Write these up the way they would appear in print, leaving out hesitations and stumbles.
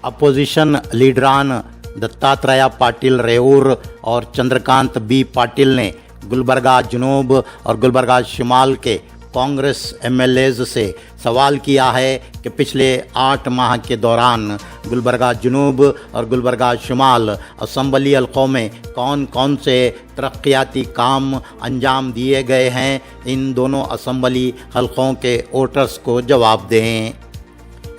Opposition लीडरान Dattatreya Patil रेवूर और Chandrakant B Patil ने गुलबर्गा जनूब और गुलबर्गा शिमाल के कांग्रेस एमएलएज से सवाल किया है कि पिछले 8 माह के दौरान गुलबर्गा जनूब और गुलबर्गा शिमाल असम्बली हलकों में कौन कौन से तरक्याती काम अंजाम दिए गए हैं। इन दोनों असम्बली हलकों के वोटर्स को जवाब दें।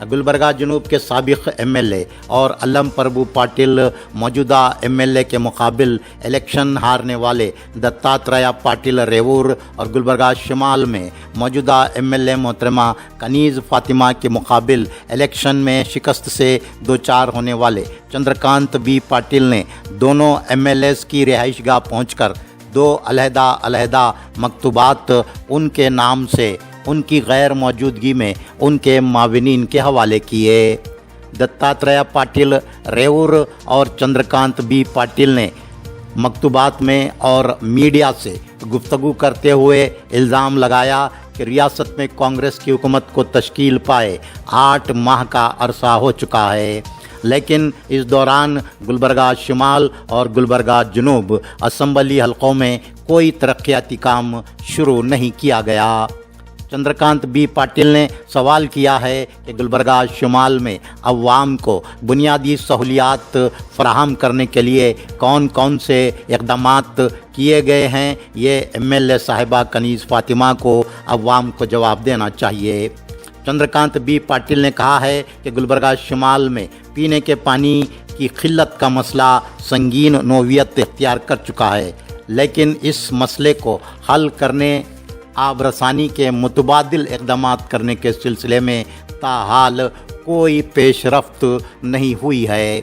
गुलबर्गा जनूब के साबिक एमएलए और अल्लम प्रभु पाटिल मौजूदा एमएलए के मुकाबिल इलेक्शन हारने वाले दत्तात्रेय पाटिल रेवूर और गुलबर्गा शिमाल में मौजूदा एमएलए मोहतरमा कनीज़ फातिमा के मुकाबिल इलेक्शन में शिकस्त से दो चार होने वाले चंद्रकांत बी पाटिल ने दोनों एमएलएस की रिहाइशगाह पहुंचकर 2 अलहदा मकतूबात उनके नाम से उनकी गैर मौजूदगी में उनके माविनीन के हवाले किए। दत्तात्रेय पाटिल रेवूर और चंद्रकांत बी पाटिल ने मकतूबात में और मीडिया से गुफ्तगू करते हुए इल्ज़ाम लगाया कि रियासत में कांग्रेस की हुकूमत को तश्कील पाए 8 माह का अरसा हो चुका है, लेकिन इस दौरान गुलबर्गा शिमाल और गुलबर्गा जनूब असम्बली हलकों में कोई तरक्याती काम शुरू नहीं किया गया। चंद्रकांत बी पाटिल ने सवाल किया है कि गुलबर्गा शिमाल में अवाम को बुनियादी सहूलियात फराहम करने के लिए कौन कौन से इक़दामात किए गए हैं। ये एमएलए साहिबा कनीज़ फातिमा को अवाम को जवाब देना चाहिए। चंद्रकांत बी पाटिल ने कहा है कि गुलबर्गा शिमाल में पीने के पानी की किल्लत का मसला संगीन नोवियत इख्तियार कर चुका है, लेकिन इस मसले को हल करने आब रसानी के मुतबादिल इक़दामात करने के सिलसिले में ताहाल कोई पेशरफ्त नहीं हुई है।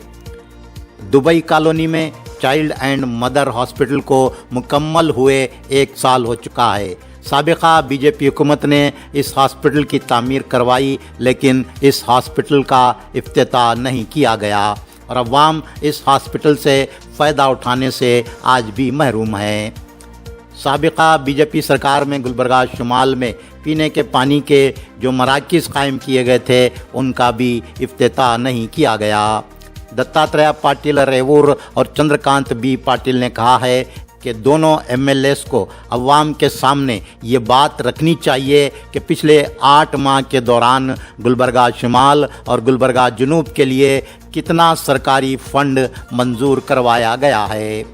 दुबई कॉलोनी में चाइल्ड एंड मदर हॉस्पिटल को मुकम्मल हुए 1 साल हो चुका है। साबिक़ा बीजेपी हुकूमत ने इस हॉस्पिटल की तामीर करवाई, लेकिन इस हॉस्पिटल का इफ्तिताह नहीं किया गया और अवाम इस हॉस्पिटल से फ़ायदा उठाने से आज भी महरूम है। साबिक़ा बीजेपी सरकार में गुलबर्गा शिमाल में पीने के पानी के जो मराकज़ कायम किए गए थे उनका भी इफ्तिताह नहीं किया गया। दत्तात्रेय पाटिल रेवूर और चंद्रकांत बी पाटिल ने कहा है कि दोनों एमएलएस को अवाम के सामने ये बात रखनी चाहिए कि पिछले 8 माह के दौरान गुलबर्गा शिमाल और गुलबर्गा जनूब के लिए कितना सरकारी फ़ंड मंजूर करवाया गया है।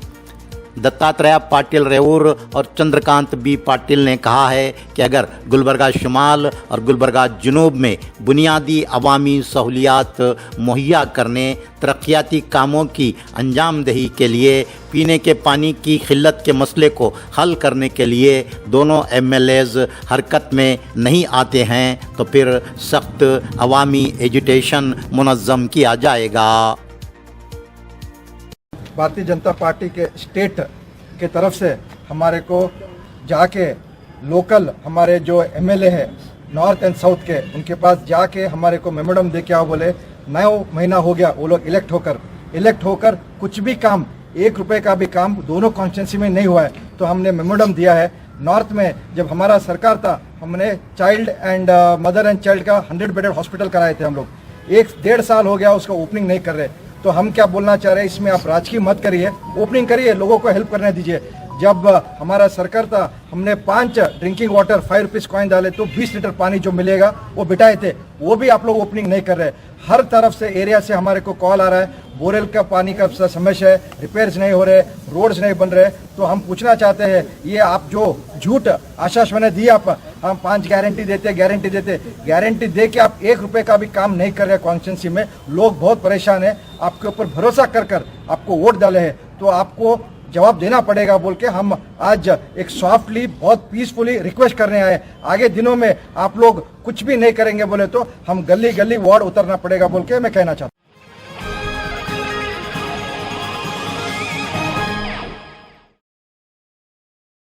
दत्तात्रेय पाटिल रेवूर और चंद्रकांत बी पाटिल ने कहा है कि अगर गुलबर्गा शिमाल और गुलबर्गा जनूब में बुनियादी अवामी सहूलियात मुहैया करने, तरक्याती कामों की अंजामदही के लिए, पीने के पानी की किल्लत के मसले को हल करने के लिए दोनों एमएलएज हरकत में नहीं आते हैं तो फिर सख्त अवामी एजिटेशन मुनज़्ज़म किया जाएगा। भारतीय जनता पार्टी के स्टेट के तरफ से हमारे को जाके लोकल हमारे जो एमएलए हैं नॉर्थ एंड साउथ के, उनके पास जाके हमारे को मेमोरेंडम दे के आओ बोले। 9 महीना हो गया वो लोग इलेक्ट होकर कुछ भी काम, 1 रुपए का भी काम दोनों कॉन्स्टिट्यूंसी में नहीं हुआ है। तो हमने मेमोरेंडम दिया है। नॉर्थ में जब हमारा सरकार था हमने child and mother and child का 100 बेडेड हॉस्पिटल कराए थे हम लोग। 1-1.5 साल हो गया उसका ओपनिंग नहीं कर रहे। तो हम क्या बोलना चाह रहे हैं, इसमें आप राजकीय मत करिए, ओपनिंग करिए, लोगों को हेल्प करने दीजिए। जब हमारा सरकार था हमने 5 ड्रिंकिंग वाटर 5 रुपीज़ कॉइन डाले तो 20 लीटर पानी जो मिलेगा वो बिठाए थे, वो भी आप लोग ओपनिंग नहीं कर रहे। हर तरफ से एरिया से हमारे को कॉल आ रहा है, बोरेल का पानी का समस्या है, रिपेयर्स नहीं हो रहे, रोड्स नहीं बन रहे। तो हम पूछना चाहते हैं, ये आप जो झूठ आश्वासन दी, आप हम 5 गारंटी देते दे के आप 1 रुपए का भी काम नहीं कर रहे कॉन्स्टिट्यूंसी में। लोग बहुत परेशान है, आपके ऊपर भरोसा कर आपको वोट डाले हैं तो आपको जवाब देना पड़ेगा बोल के हम आज एक सॉफ्टली बहुत पीसफुली रिक्वेस्ट करने आए। आगे दिनों में आप लोग कुछ भी नहीं करेंगे बोले तो हम गली वार्ड उतरना पड़ेगा बोल के मैं कहना चाहता हूँ।